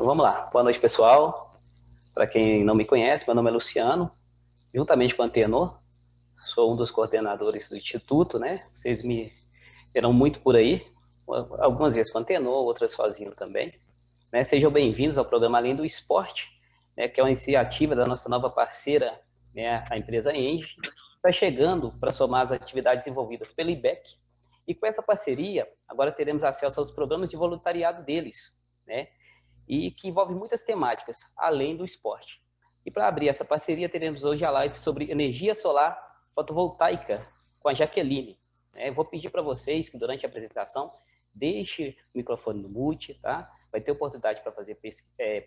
Então vamos lá. Boa noite, pessoal. Para quem não me conhece, meu nome é Luciano, juntamente com o Antenor, sou um dos coordenadores do Instituto, né? Vocês me verão muito por aí, algumas vezes com o Antenor, outras sozinho também. Né? Sejam bem-vindos ao programa Além do Esporte, né? Que é uma iniciativa da nossa nova parceira, né? A empresa Engie, está chegando para somar as atividades envolvidas pelo IBEC, e com essa parceria, agora teremos acesso aos programas de voluntariado deles, né? E que envolve muitas temáticas, além do esporte. E para abrir essa parceria, teremos hoje a live sobre energia solar fotovoltaica com a Jaqueline. Vou pedir para vocês que durante a apresentação deixe o microfone no mute, tá? Vai ter oportunidade para fazer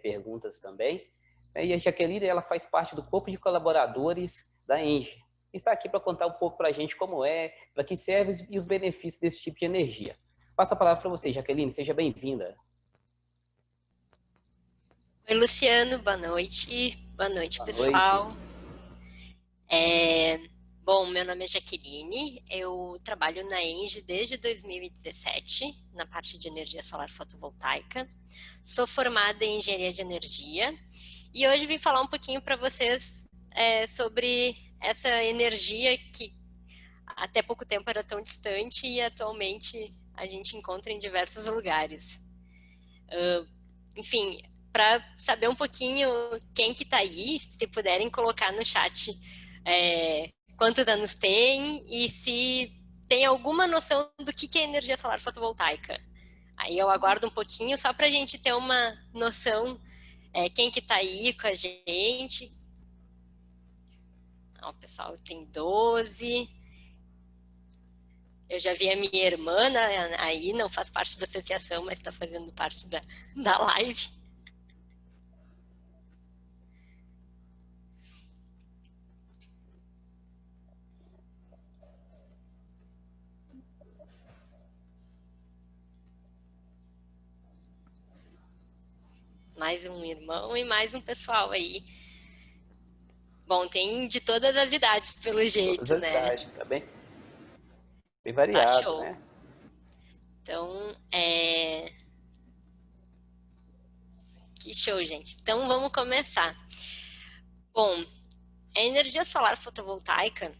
perguntas também. E a Jaqueline, ela faz parte do corpo de colaboradores da Engie. Está aqui para contar um pouco para a gente como é, para que serve e os benefícios desse tipo de energia. Passo a palavra para você, Jaqueline, seja bem-vinda. Oi, Luciano, boa noite. Boa noite, Boa pessoal. noite. Bom, meu nome é Jaqueline, eu trabalho na Engie desde 2017, na parte de energia solar fotovoltaica. Sou formada em engenharia de energia e hoje vim falar um pouquinho para vocês sobre essa energia que até pouco tempo era tão distante e atualmente a gente encontra em diversos lugares. Enfim, para saber um pouquinho quem que está aí, se puderem colocar no chat quantos anos tem e se tem alguma noção do que é energia solar fotovoltaica. Aí eu aguardo um pouquinho só para a gente ter uma noção quem que está aí com a gente. O pessoal tem 12. Eu já vi a minha irmã aí, não faz parte da associação, mas está fazendo parte da live. Mais um irmão e mais um pessoal aí. Bom, tem de todas as idades, pelo jeito, Todas as idades, tá bem variado, tá show. né? Então, que show, gente. Então, vamos começar. Bom, a energia solar fotovoltaica,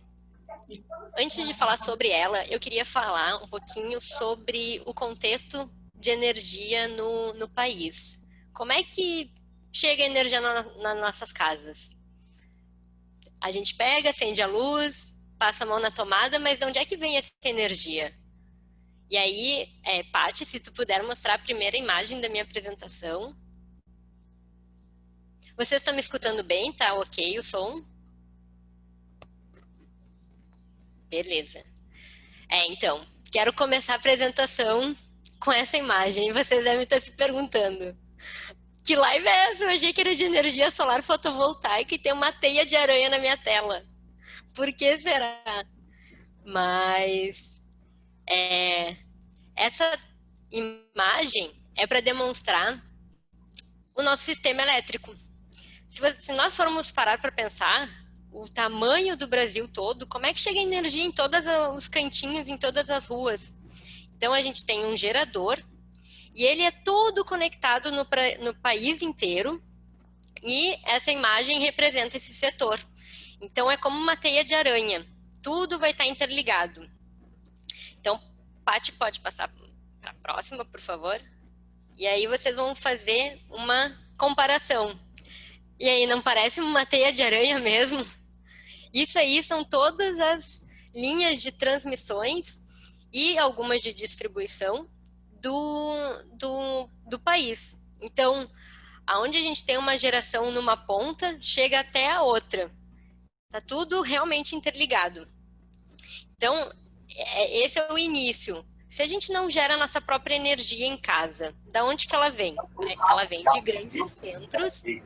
antes de falar sobre ela, eu queria falar um pouquinho sobre o contexto de energia no país. Como é que chega a energia nas nossas casas? A gente pega, acende a luz, passa a mão na tomada, mas de onde é que vem essa energia? E aí, Paty, se tu puder mostrar a primeira imagem da minha apresentação. Vocês estão me escutando bem? Tá ok o som? Beleza. Então, quero começar a apresentação com essa imagem. E vocês devem estar se perguntando, que live é essa? Eu achei que era de energia solar fotovoltaica e tem uma teia de aranha na minha tela. Por que será? Mas essa imagem é para demonstrar o nosso sistema elétrico. Se nós formos parar para pensar, o tamanho do Brasil todo, como é que chega energia em todos os cantinhos, em todas as ruas? Então, a gente tem um gerador e ele é todo conectado no país inteiro e essa imagem representa esse setor. Então, é como uma teia de aranha. Tudo vai estar interligado. Então, Paty, pode passar para a próxima, por favor? E aí vocês vão fazer uma comparação. E aí, não parece uma teia de aranha mesmo? Isso aí são todas as linhas de transmissões e algumas de distribuição do país. Então, aonde a gente tem uma geração numa ponta, chega até a outra. Tá tudo realmente interligado. Então, esse é o início. Se a gente não gera a nossa própria energia em casa, da onde que ela vem? Ela vem de grandes centros de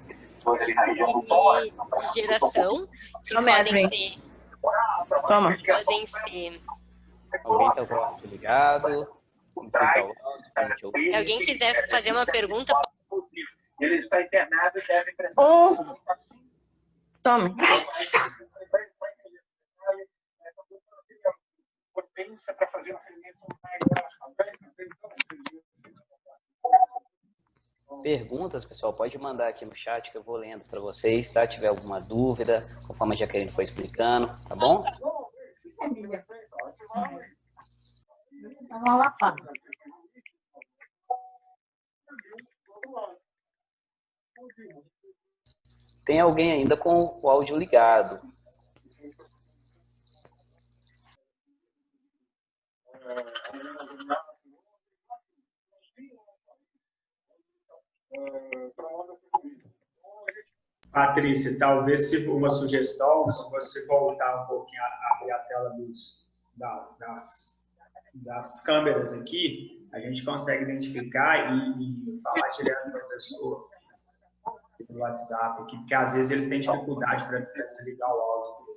geração que podem ser... Podem ser... Alguém está com o áudio ligado? Se alguém quiser fazer uma pergunta... Ele está internado e deve prestar... Tome. Potência para fazer um fermento maior. perguntas, pessoal, pode mandar aqui no chat que eu vou lendo para vocês, tá? Se tiver alguma dúvida, conforme a Jaqueline foi explicando, tá bom? Tem alguém ainda com o áudio ligado? Patrícia, talvez se uma sugestão, se você voltar um pouquinho a abrir a tela das câmeras aqui, a gente consegue identificar e falar direto com o professor pelo WhatsApp aqui, porque às vezes eles têm dificuldade para desligar o áudio,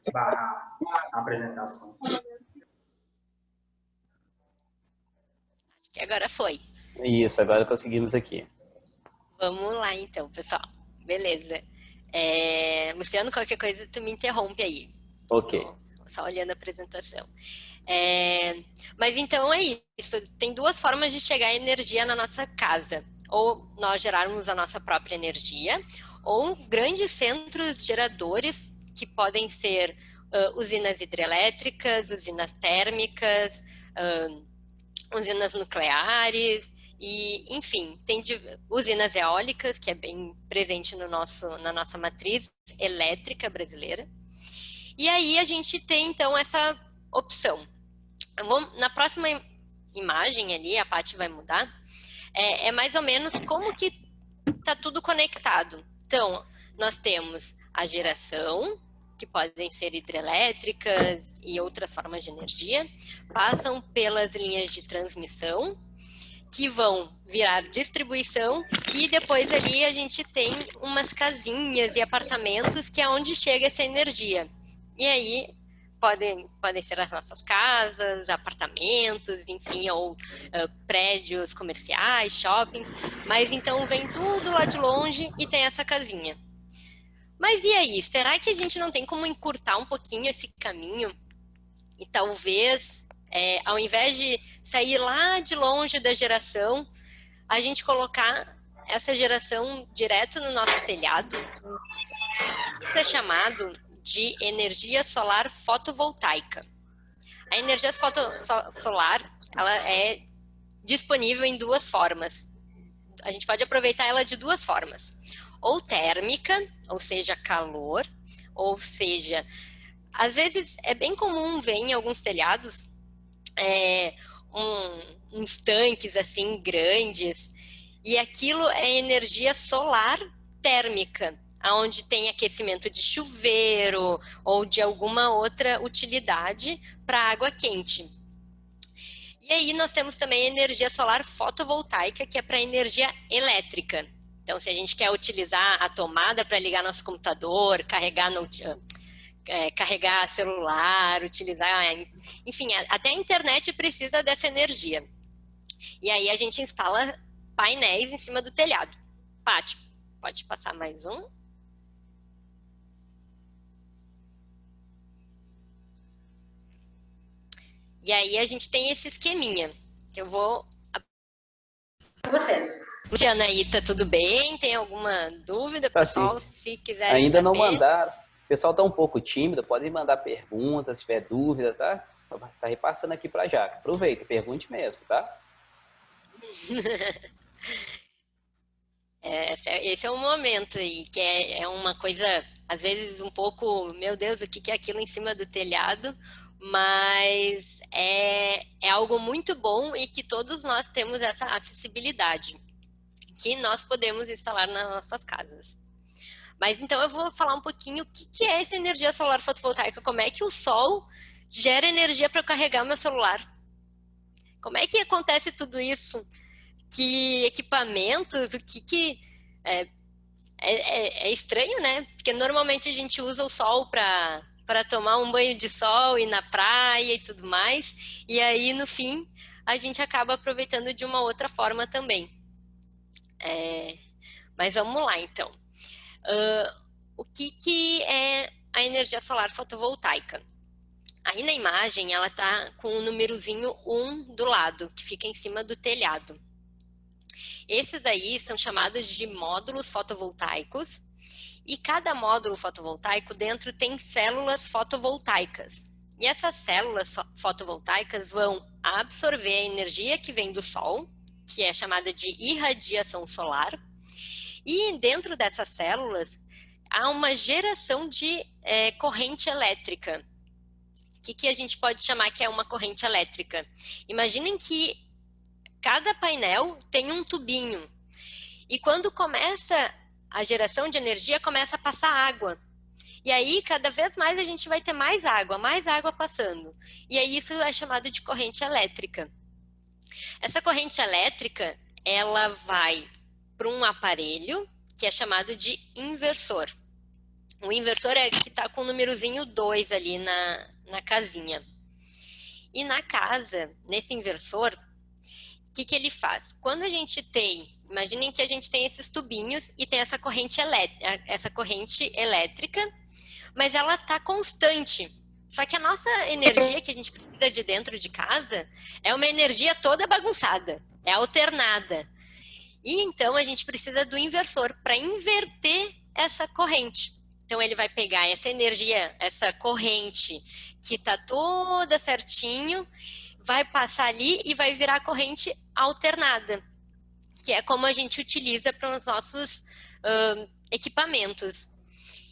para barrar a apresentação. Que agora foi. Isso, agora conseguimos aqui. Vamos lá, então, pessoal. Beleza. Luciano, qualquer coisa, tu me interrompe aí. Ok. Só olhando a apresentação. Mas então é isso. Tem duas formas de chegar a energia na nossa casa. Ou nós gerarmos a nossa própria energia, ou grandes centros geradores, que podem ser usinas hidrelétricas, usinas térmicas, usinas nucleares, e, enfim, tem usinas eólicas, que é bem presente na nossa matriz elétrica brasileira. E aí a gente tem, então, essa opção. Na próxima imagem ali, a Paty vai mudar, é mais ou menos como que está tudo conectado. Então, nós temos a geração, que podem ser hidrelétricas e outras formas de energia, passam pelas linhas de transmissão, que vão virar distribuição, e depois ali a gente tem umas casinhas e apartamentos, que é onde chega essa energia. E aí podem ser as nossas casas, apartamentos, enfim, ou prédios comerciais, shoppings, mas então vem tudo lá de longe e tem essa casinha. Mas e aí, será que a gente não tem como encurtar um pouquinho esse caminho? E talvez, ao invés de sair lá de longe da geração, a gente colocar essa geração direto no nosso telhado? Isso é chamado de energia solar fotovoltaica. A energia solar, ela é disponível em duas formas. A gente pode aproveitar ela de duas formas. Ou térmica, ou seja, calor, ou seja, às vezes é bem comum ver em alguns telhados uns tanques assim grandes, e aquilo é energia solar térmica, onde tem aquecimento de chuveiro ou de alguma outra utilidade para água quente. E aí nós temos também a energia solar fotovoltaica, que é para energia elétrica. Então, se a gente quer utilizar a tomada para ligar nosso computador, carregar celular, utilizar... Enfim, até a internet precisa dessa energia. E aí a gente instala painéis em cima do telhado. Paty, pode passar mais um? E aí a gente tem esse esqueminha. Eu vou... Vocês. Luciana, aí tá tudo bem? Tem alguma dúvida, tá, pessoal? Sim. Se quiser ainda saber. Não mandaram. O pessoal tá um pouco tímido, podem mandar perguntas, se tiver dúvida, tá? Tá repassando aqui pra Jaque. Aproveita, pergunte mesmo, tá? Esse é um momento aí, que é uma coisa, às vezes, um pouco, meu Deus, o que é aquilo em cima do telhado? Mas é algo muito bom e que todos nós temos essa acessibilidade, que nós podemos instalar nas nossas casas. Mas então eu vou falar um pouquinho o que é essa energia solar fotovoltaica, como é que o sol gera energia para carregar o meu celular. Como é que acontece tudo isso? Que equipamentos, o que é estranho, né? Porque normalmente a gente usa o sol para tomar um banho de sol, ir na praia e tudo mais, e aí no fim a gente acaba aproveitando de uma outra forma também. Mas vamos lá então. O que é a energia solar fotovoltaica? Aí na imagem ela tá com o númerozinho 1 do lado, que fica em cima do telhado. Esses aí são chamados de módulos fotovoltaicos, e cada módulo fotovoltaico dentro tem células fotovoltaicas. E essas células fotovoltaicas vão absorver a energia que vem do sol, que é chamada de irradiação solar, e dentro dessas células há uma geração de corrente elétrica. O que a gente pode chamar que é uma corrente elétrica? Imaginem que cada painel tem um tubinho, e quando começa a geração de energia, começa a passar água. E aí, cada vez mais a gente vai ter mais água passando. E aí isso é chamado de corrente elétrica. Essa corrente elétrica, ela vai para um aparelho que é chamado de inversor. O inversor é que está com o númerozinho 2 ali na casinha. E na casa, nesse inversor, o que ele faz? Quando a gente tem, imaginem que a gente tem esses tubinhos e tem essa corrente elétrica, mas ela está constante. Só que a nossa energia que a gente precisa de dentro de casa é uma energia toda bagunçada, é alternada. E então a gente precisa do inversor para inverter essa corrente. Então ele vai pegar essa energia, essa corrente que está toda certinho, vai passar ali e vai virar corrente alternada, que é como a gente utiliza para os nossos equipamentos.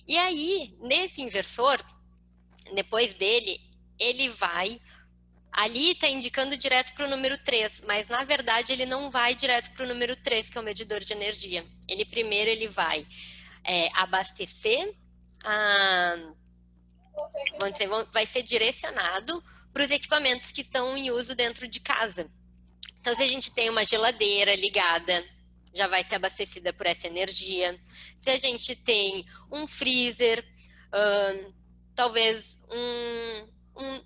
E aí, nesse inversor, depois dele, ele vai... Ali está indicando direto para o número 3, mas na verdade ele não vai direto para o número 3, que é o medidor de energia. Primeiro ele vai abastecer, vai ser direcionado para os equipamentos que estão em uso dentro de casa. Então, se a gente tem uma geladeira ligada, já vai ser abastecida por essa energia. Se a gente tem um freezer, talvez um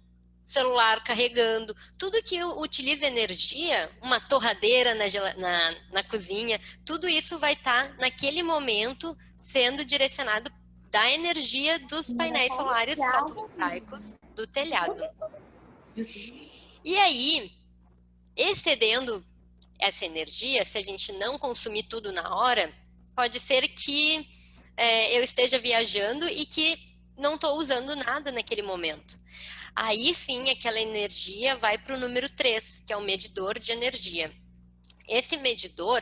celular carregando, tudo que utiliza energia, uma torradeira na cozinha, tudo isso vai estar naquele momento sendo direcionado da energia dos painéis solares fotovoltaicos do telhado. E aí, excedendo essa energia, se a gente não consumir tudo na hora, pode ser que eu esteja viajando e que não estou usando nada naquele momento. Aí sim, aquela energia vai para o número 3, que é o medidor de energia. Esse medidor,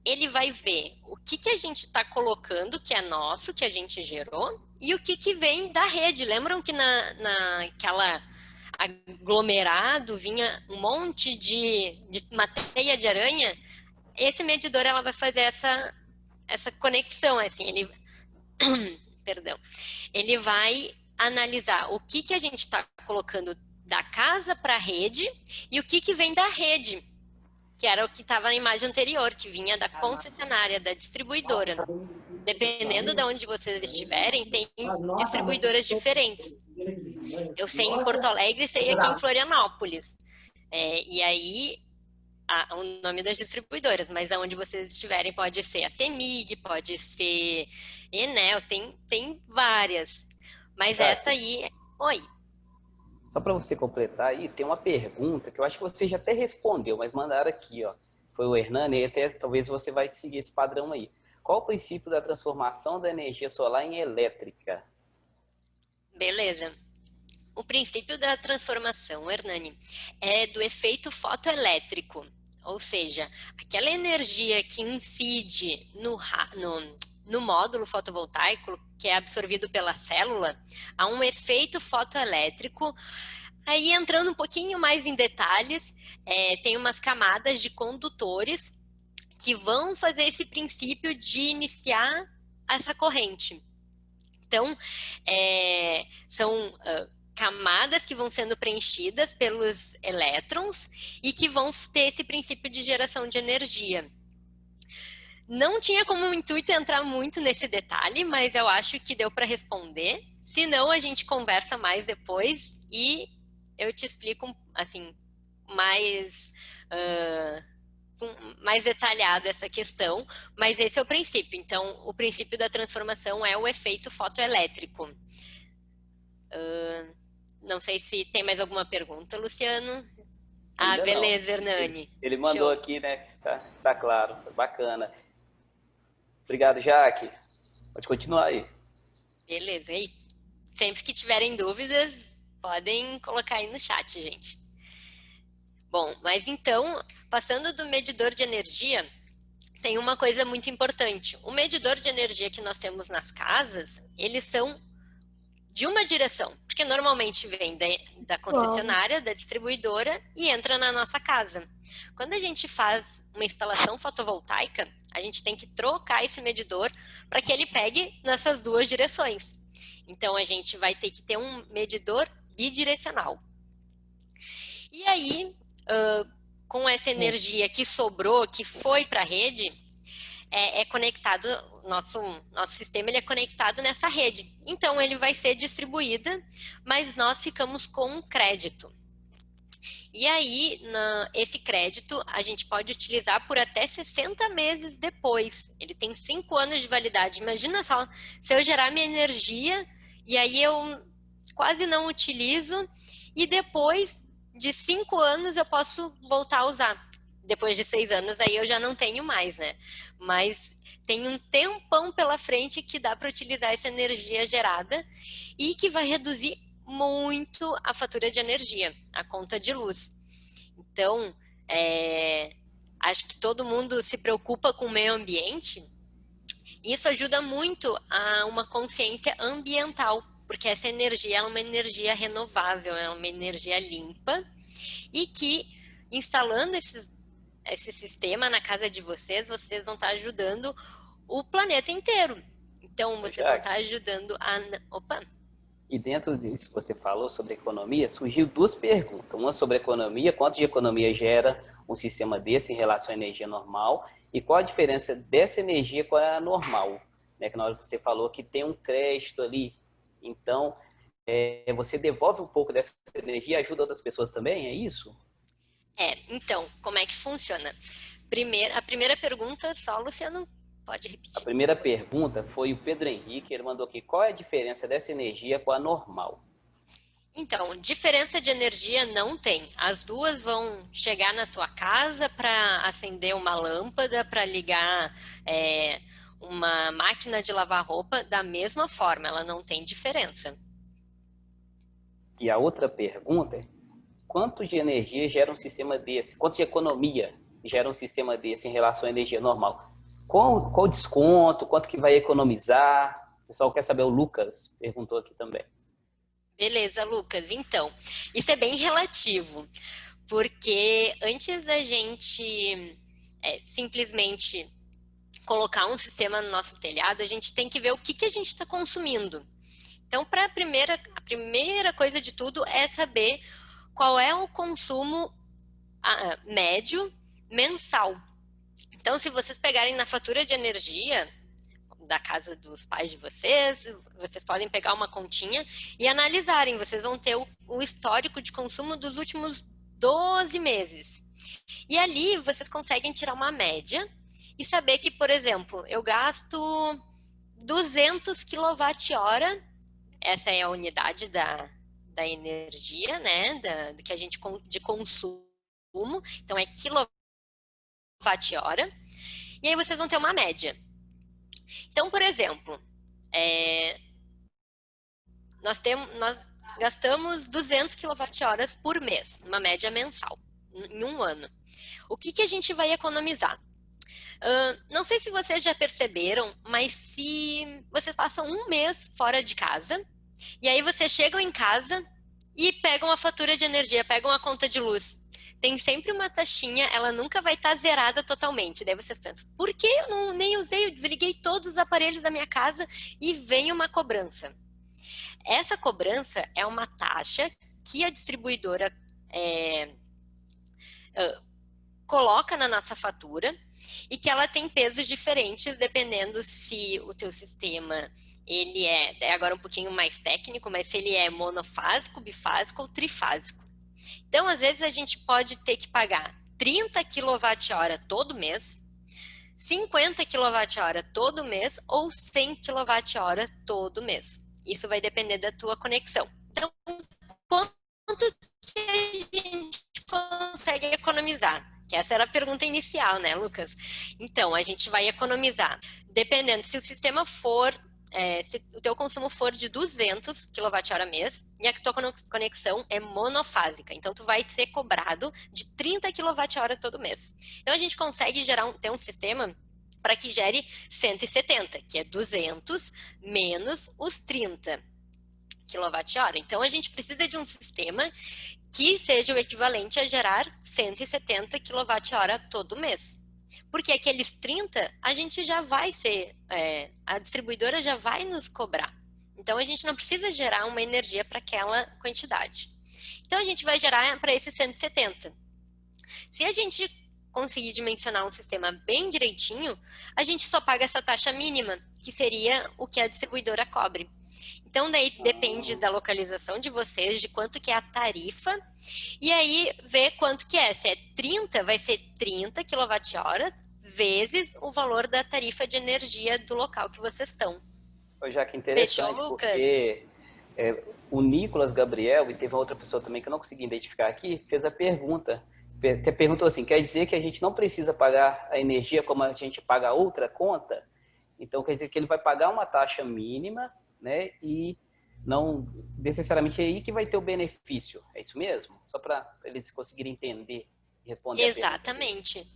ele vai ver o que a gente está colocando, que é nosso, que a gente gerou, e o que vem da rede. Lembram que naquela aglomerado vinha um monte de uma teia de aranha? Esse medidor, ela vai fazer essa conexão, assim, ele vai analisar o que a gente está colocando da casa para a rede e o que vem da rede, que era o que estava na imagem anterior, que vinha da concessionária, da distribuidora. Dependendo de onde vocês estiverem, tem distribuidoras diferentes. Eu sei em Porto Alegre e sei aqui em Florianópolis. E aí, o nome das distribuidoras, mas aonde vocês estiverem pode ser a CEMIG, pode ser Enel, tem várias. Mas essa aí... Oi. Só para você completar aí, tem uma pergunta que eu acho que você já até respondeu, mas mandaram aqui, ó. Foi o Hernani, e até talvez você vai seguir esse padrão aí. Qual o princípio da transformação da energia solar em elétrica? Beleza. O princípio da transformação, Hernani, é do efeito fotoelétrico. Ou seja, aquela energia que incide no módulo fotovoltaico, que é absorvido pela célula, há um efeito fotoelétrico. Aí, entrando um pouquinho mais em detalhes, tem umas camadas de condutores que vão fazer esse princípio de iniciar essa corrente. Então, são camadas que vão sendo preenchidas pelos elétrons e que vão ter esse princípio de geração de energia. Não tinha como intuito entrar muito nesse detalhe, mas eu acho que deu para responder. Se não, a gente conversa mais depois e eu te explico assim mais detalhado essa questão, mas esse é o princípio. Então, o princípio da transformação é o efeito fotoelétrico. Não sei se tem mais alguma pergunta, Luciano. Ah, Ainda beleza, não. Hernani. Ele mandou Show. aqui, né? Que está claro. Bacana. Obrigado, Jaque. Pode continuar aí. Beleza. E sempre que tiverem dúvidas, podem colocar aí no chat, gente. Bom, mas então, passando do medidor de energia, tem uma coisa muito importante. O medidor de energia que nós temos nas casas, eles são de uma direção, porque normalmente vem da concessionária, da distribuidora e entra na nossa casa. Quando a gente faz uma instalação fotovoltaica, a gente tem que trocar esse medidor para que ele pegue nessas duas direções. Então, a gente vai ter que ter um medidor bidirecional. E aí, com essa energia que sobrou, que foi para a rede, é conectado, nosso sistema ele é conectado nessa rede. Então, ele vai ser distribuído, mas nós ficamos com um crédito. E aí, esse crédito, a gente pode utilizar por até 60 meses depois. Ele tem 5 anos de validade. Imagina só, se eu gerar minha energia, e aí eu quase não utilizo, e depois de 5 anos eu posso voltar a usar. Depois de 6 anos, aí eu já não tenho mais, né? Mas tem um tempão pela frente que dá para utilizar essa energia gerada e que vai reduzir muito a fatura de energia, a conta de luz. Então, acho que todo mundo se preocupa com o meio ambiente. Isso ajuda muito a uma consciência ambiental, porque essa energia é uma energia renovável, é uma energia limpa e que, instalando esse sistema na casa de vocês vão estar ajudando o planeta inteiro. Então, vocês vão estar ajudando a... Opa! E dentro disso que você falou sobre economia, surgiu 2 perguntas. Uma sobre economia, quanto de economia gera um sistema desse em relação à energia normal? E qual a diferença dessa energia com a normal? Né? Que na hora que você falou que tem um crédito ali, então você devolve um pouco dessa energia e ajuda outras pessoas também, é isso? Então, como é que funciona? A primeira pergunta, só o Luciano pode repetir. A primeira pergunta foi o Pedro Henrique, ele mandou aqui, qual é a diferença dessa energia com a normal? Então, diferença de energia não tem. As duas vão chegar na tua casa para acender uma lâmpada, para ligar uma máquina de lavar roupa da mesma forma, ela não tem diferença. E a outra pergunta é, quanto de energia gera um sistema desse? Quanto de economia gera um sistema desse em relação à energia normal? Qual o desconto? Quanto que vai economizar? O pessoal quer saber, o Lucas perguntou aqui também. Beleza, Lucas. Então, isso é bem relativo, porque antes da gente simplesmente colocar um sistema no nosso telhado, a gente tem que ver o que a gente está consumindo. Então, a primeira coisa de tudo é saber qual é o consumo médio mensal. Então, se vocês pegarem na fatura de energia da casa dos pais de vocês podem pegar uma continha e analisarem. Vocês vão ter o histórico de consumo dos últimos 12 meses. E ali vocês conseguem tirar uma média e saber que, por exemplo, eu gasto 200 kWh, essa é a unidade da energia, né, do que a gente de consumo, então é kWh, e aí vocês vão ter uma média. Então, por exemplo, nós gastamos 200 kWh por mês, uma média mensal, em um ano. O que a gente vai economizar? Não sei se vocês já perceberam, mas se vocês passam um mês fora de casa, e aí vocês chegam em casa e pegam a fatura de energia, pegam a conta de luz. Tem sempre uma taxinha, ela nunca vai estar zerada totalmente. Daí vocês pensam, por que eu nem usei? Eu desliguei todos os aparelhos da minha casa e vem uma cobrança. Essa cobrança é uma taxa que a distribuidora coloca na nossa fatura e que ela tem pesos diferentes dependendo se o teu sistema ele é agora um pouquinho mais técnico, mas se ele é monofásico, bifásico ou trifásico. Então, às vezes, a gente pode ter que pagar 30 kWh todo mês, 50 kWh todo mês ou 100 kWh todo mês. Isso vai depender da tua conexão. Então, quanto que a gente consegue consegue economizar? Que essa era a pergunta inicial, né, Lucas? Então, a gente vai economizar, dependendo, se o sistema for, se o teu consumo for de 200 kWh mês, e a tua conexão é monofásica, então tu vai ser cobrado de 30 kWh todo mês. Então, a gente consegue ter um sistema para que gere 170, que é 200 menos os 30 kWh. Então, a gente precisa de um sistema que seja o equivalente a gerar 170 kWh todo mês. Porque aqueles 30, a gente já vai ser, a distribuidora já vai nos cobrar. Então, a gente não precisa gerar uma energia para aquela quantidade. Então, a gente vai gerar para esses 170. Se a gente conseguir dimensionar um sistema bem direitinho, a gente só paga essa taxa mínima, que seria o que a distribuidora cobre. Então, daí depende da localização de vocês, de quanto que é a tarifa, e aí ver quanto que é. Se é 30, vai ser 30 kWh vezes o valor da tarifa de energia do local que vocês estão. Já que interessante, Fechou, porque o Nicolas Gabriel, e teve uma outra pessoa também que eu não consegui identificar aqui, fez a pergunta. Perguntou assim, quer dizer que a gente não precisa pagar a energia como a gente paga outra conta? Então, quer dizer que ele vai pagar uma taxa mínima, né? E não necessariamente é aí que vai ter o benefício. É isso mesmo? Só para eles conseguirem entender e responder. Exatamente.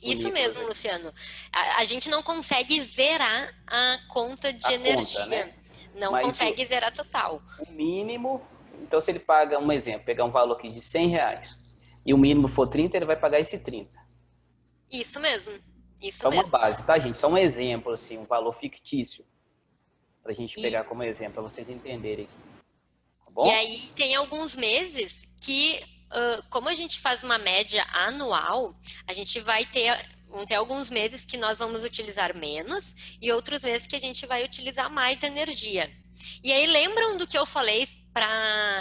Isso mesmo, aqui. Luciano. A gente não consegue zerar a conta de energia. Conta, né? Não mas consegue zerar total. O mínimo, então se ele paga, um exemplo, pegar um valor aqui de R$100 e o mínimo for 30, ele vai pagar esse 30. Isso mesmo. Isso só mesmo. Uma base, tá, gente? Só um exemplo, assim, um valor fictício. Pra gente pegar como exemplo, para vocês entenderem aqui. Tá bom? E aí tem alguns meses que, como a gente faz uma média anual, a gente vão ter alguns meses que nós vamos utilizar menos e outros meses que a gente vai utilizar mais energia. E aí lembram do que eu falei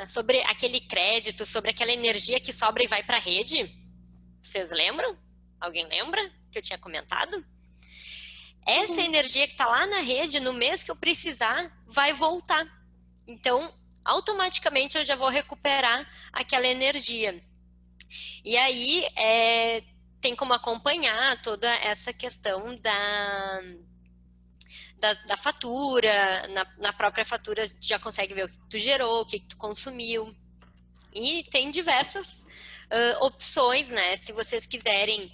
sobre aquele crédito, sobre aquela energia que sobra e vai para a rede? Vocês lembram? Alguém lembra que eu tinha comentado? Essa energia que está lá na rede, no mês que eu precisar, vai voltar. Então, automaticamente eu já vou recuperar aquela energia. E aí, tem como acompanhar toda essa questão da fatura. Na própria fatura, já consegue ver o que tu gerou, o que tu consumiu. E tem diversas opções, né? Se vocês quiserem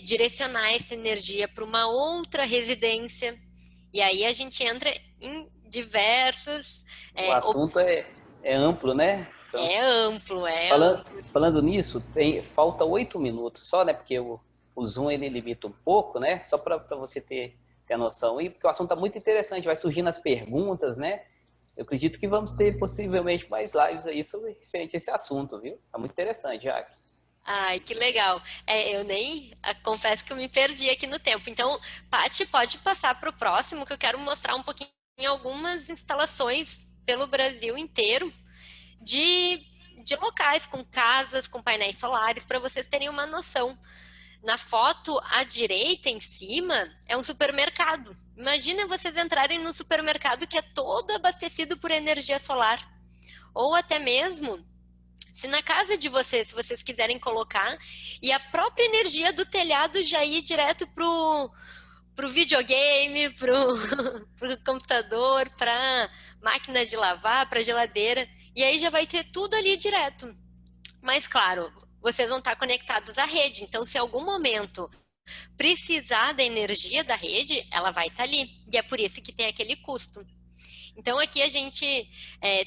direcionar essa energia para uma outra residência. E aí a gente entra em diversos... o assunto é amplo, né? Então, é amplo, falando nisso, falta 8 minutos só, né? Porque o Zoom, ele limita um pouco, né? Só para você ter a noção. E porque o assunto está muito interessante, vai surgindo as perguntas, né? Eu acredito que vamos ter possivelmente mais lives aí sobre referente a esse assunto, viu? Tá muito interessante, Jaque. Ai, que legal. Eu confesso que eu me perdi aqui no tempo. Então, Paty, pode passar para o próximo, que eu quero mostrar um pouquinho algumas instalações pelo Brasil inteiro de locais com casas, com painéis solares, para vocês terem uma noção. Na foto à direita, em cima, é um supermercado. Imagina vocês entrarem num supermercado que é todo abastecido por energia solar. Ou até mesmo, se na casa de vocês, se vocês quiserem colocar, e a própria energia do telhado já ir direto pro videogame, pro computador, pra máquina de lavar, pra geladeira. E aí já vai ter tudo ali direto. Mas, claro, vocês vão estar conectados à rede. Então, se em algum momento precisar da energia da rede, ela vai estar ali. E é por isso que tem aquele custo. Então, aqui a gente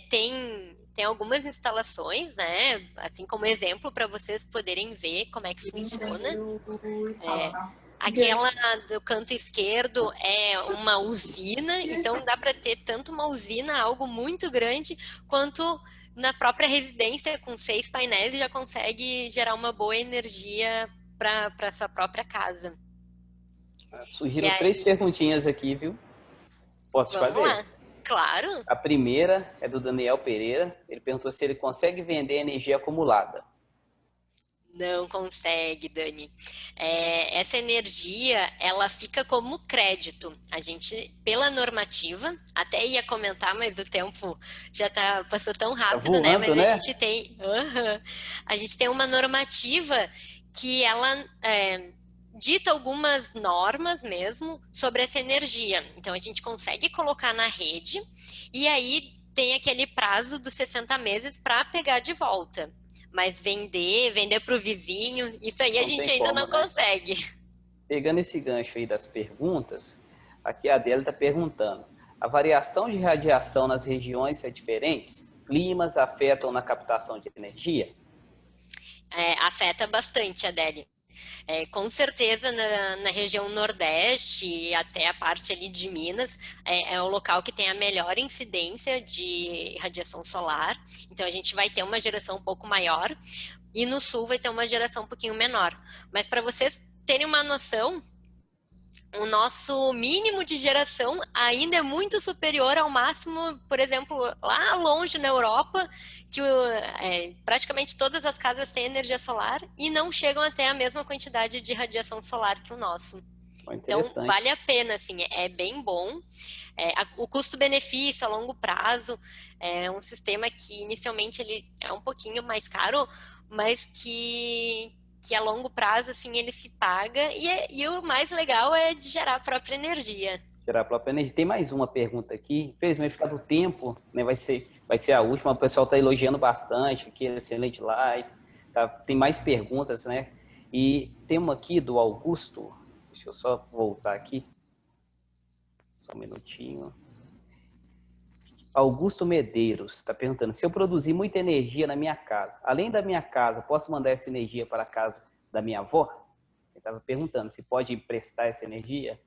tem algumas instalações, né? Assim como exemplo, para vocês poderem ver como é que funciona. Aquela do canto esquerdo é uma usina. Então, dá para ter tanto uma usina, algo muito grande, quanto... na própria residência, com 6 painéis, já consegue gerar uma boa energia para sua própria casa. Surgiram 3 perguntinhas aqui, viu? Posso te fazer? Vamos lá. Claro. A primeira é do Daniel Pereira. Ele perguntou se ele consegue vender energia acumulada. Não consegue, Dani. Essa energia, ela fica como crédito. A gente, pela normativa, até ia comentar, mas o tempo já passou tão Tá rápido, né? voando, Mas a né? gente tem, a gente tem uma normativa que ela dita algumas normas mesmo sobre essa energia. Então, a gente consegue colocar na rede e aí tem aquele prazo dos 60 meses para pegar de volta. Mas vender para o vizinho, isso aí a Não gente tem ainda como, não né? consegue. Pegando esse gancho aí das perguntas, aqui a Adélia está perguntando: a variação de radiação nas regiões é diferente? Climas afetam na captação de energia? Afeta bastante, Adélia. Com certeza na região Nordeste e até a parte ali de Minas é o local que tem a melhor incidência de radiação solar. Então a gente vai ter uma geração um pouco maior e no Sul vai ter uma geração um pouquinho menor. Mas para vocês terem uma noção, o nosso mínimo de geração ainda é muito superior ao máximo, por exemplo, lá longe na Europa, que praticamente todas as casas têm energia solar e não chegam até a mesma quantidade de radiação solar que o nosso. Então, vale a pena, assim, é bem bom. O custo-benefício a longo prazo é um sistema que inicialmente ele é um pouquinho mais caro, mas que a longo prazo, assim, ele se paga e o mais legal é de gerar a própria energia. Gerar a própria energia. Tem mais uma pergunta aqui. Infelizmente, por causa do tempo, né, vai ser a última. O pessoal está elogiando bastante, que é excelente live. Tá? Tem mais perguntas, né? E tem uma aqui do Augusto. Deixa eu só voltar aqui. Só um minutinho. Augusto Medeiros está perguntando: se eu produzir muita energia na minha casa, além da minha casa, posso mandar essa energia para a casa da minha avó? Ele estava perguntando se pode emprestar essa energia.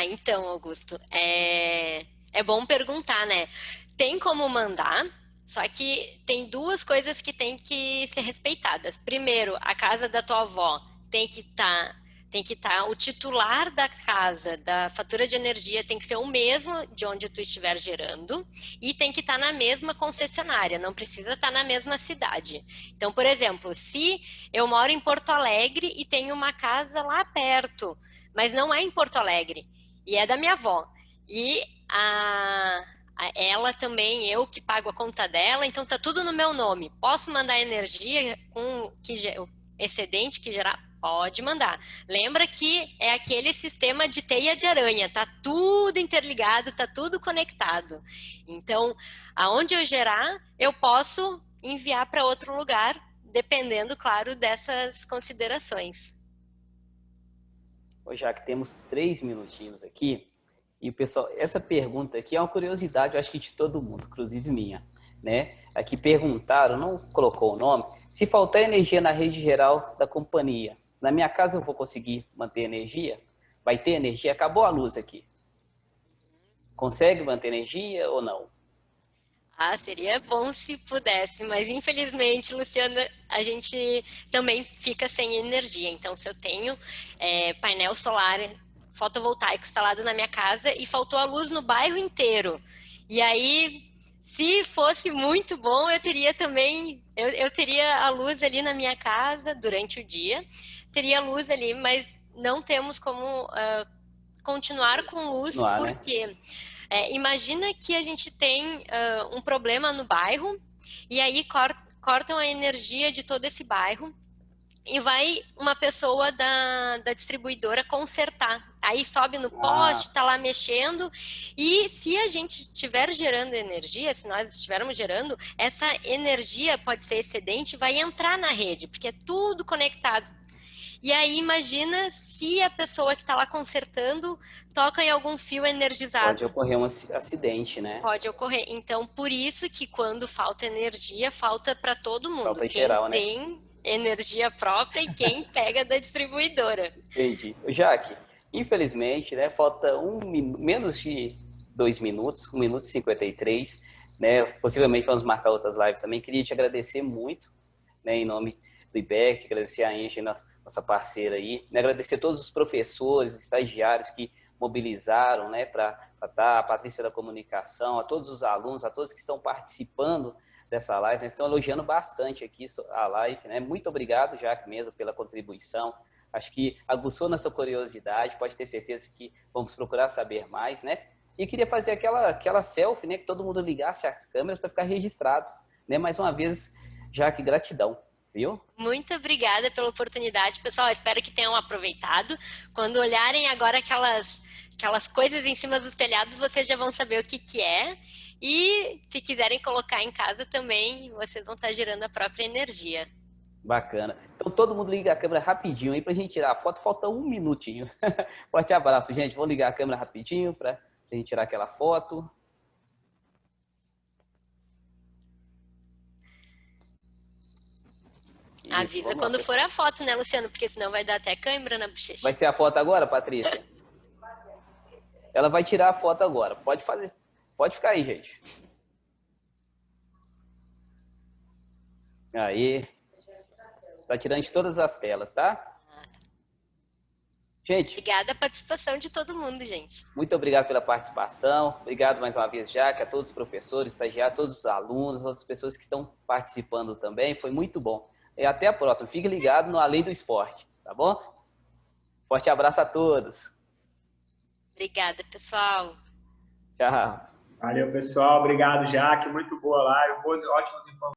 Então, Augusto, é bom perguntar, né? Tem como mandar, só que tem duas coisas que tem que ser respeitadas. Primeiro, a casa da tua avó tem que estar o titular da casa, da fatura de energia tem que ser o mesmo de onde tu estiver gerando e tem que estar na mesma concessionária, não precisa estar na mesma cidade. Então, por exemplo, se eu moro em Porto Alegre e tenho uma casa lá perto, mas não é em Porto Alegre, e é da minha avó, e ela também, eu que pago a conta dela, então tá tudo no meu nome. Posso mandar energia com o excedente que gerar? Pode mandar. Lembra que é aquele sistema de teia de aranha, tá tudo interligado, tá tudo conectado. Então, aonde eu gerar, eu posso enviar para outro lugar, dependendo, claro, dessas considerações. Já que temos 3 minutinhos aqui, e pessoal, essa pergunta aqui é uma curiosidade, eu acho que de todo mundo, inclusive minha, né? Aqui perguntaram, não colocou o nome, se faltar energia na rede geral da companhia, na minha casa eu vou conseguir manter energia? Vai ter energia? Acabou a luz aqui. Consegue manter energia ou não? Seria bom se pudesse, mas infelizmente, Luciana, a gente também fica sem energia. Então, se eu tenho painel solar fotovoltaico instalado na minha casa e faltou a luz no bairro inteiro, e aí, se fosse muito bom, eu teria também, eu teria a luz ali na minha casa durante o dia, teria luz ali, mas não temos como continuar com luz, porque imagina que a gente tem um problema no bairro e aí cortam a energia de todo esse bairro e vai uma pessoa da distribuidora consertar. Aí sobe no poste, tá lá mexendo, e se a gente estiver gerando energia, se nós estivermos gerando, essa energia pode ser excedente, vai entrar na rede, porque é tudo conectado. E aí imagina se a pessoa que está lá consertando toca em algum fio energizado. Pode ocorrer um acidente, né? Pode ocorrer. Então, por isso que quando falta energia, falta para todo mundo. Falta em geral, né? Quem tem energia própria e quem pega da distribuidora. Entendi. Jaque, infelizmente, né, falta menos de 2 minutos, 1 minuto e 53, né? Possivelmente vamos marcar outras lives também. Queria te agradecer muito, né, em nome do IBEC, agradecer a Engie, nossa parceira aí, né, agradecer a todos os professores, estagiários que mobilizaram, né, para estar, a Patrícia da Comunicação, a todos os alunos, a todos que estão participando dessa live, né? Estão elogiando bastante aqui a live, né? Muito obrigado, Jaque, mesmo, pela contribuição. Acho que aguçou nossa curiosidade, pode ter certeza que vamos procurar saber mais, né? E queria fazer aquela selfie, né? Que todo mundo ligasse as câmeras para ficar registrado, né? Mais uma vez, Jaque, gratidão, viu? Muito obrigada pela oportunidade, pessoal. Espero que tenham aproveitado. Quando olharem agora aquelas coisas em cima dos telhados, vocês já vão saber o que é. E se quiserem colocar em casa também, vocês vão estar gerando a própria energia. Bacana. Então todo mundo liga a câmera rapidinho aí pra gente tirar a foto. Falta um minutinho. Forte abraço, gente. Vou ligar a câmera rapidinho pra gente tirar aquela foto. Avisa quando for a foto, né, Luciano? Porque senão vai dar até câimbra na bochecha. Vai ser a foto agora, Patrícia? Ela vai tirar a foto agora. Pode fazer. Pode ficar aí, gente. Aí. Tá tirando de todas as telas, tá? Gente. Obrigada a participação de todo mundo, gente. Muito obrigado pela participação. Obrigado mais uma vez, Jaque, a todos os professores, estagiários, todos os alunos, outras pessoas que estão participando também. Foi muito bom. E até a próxima. Fique ligado no Além do Esporte, tá bom? Forte abraço a todos. Obrigada, pessoal. Tchau. Valeu, pessoal. Obrigado, Jaque. Muito boa live. Ótimas informações.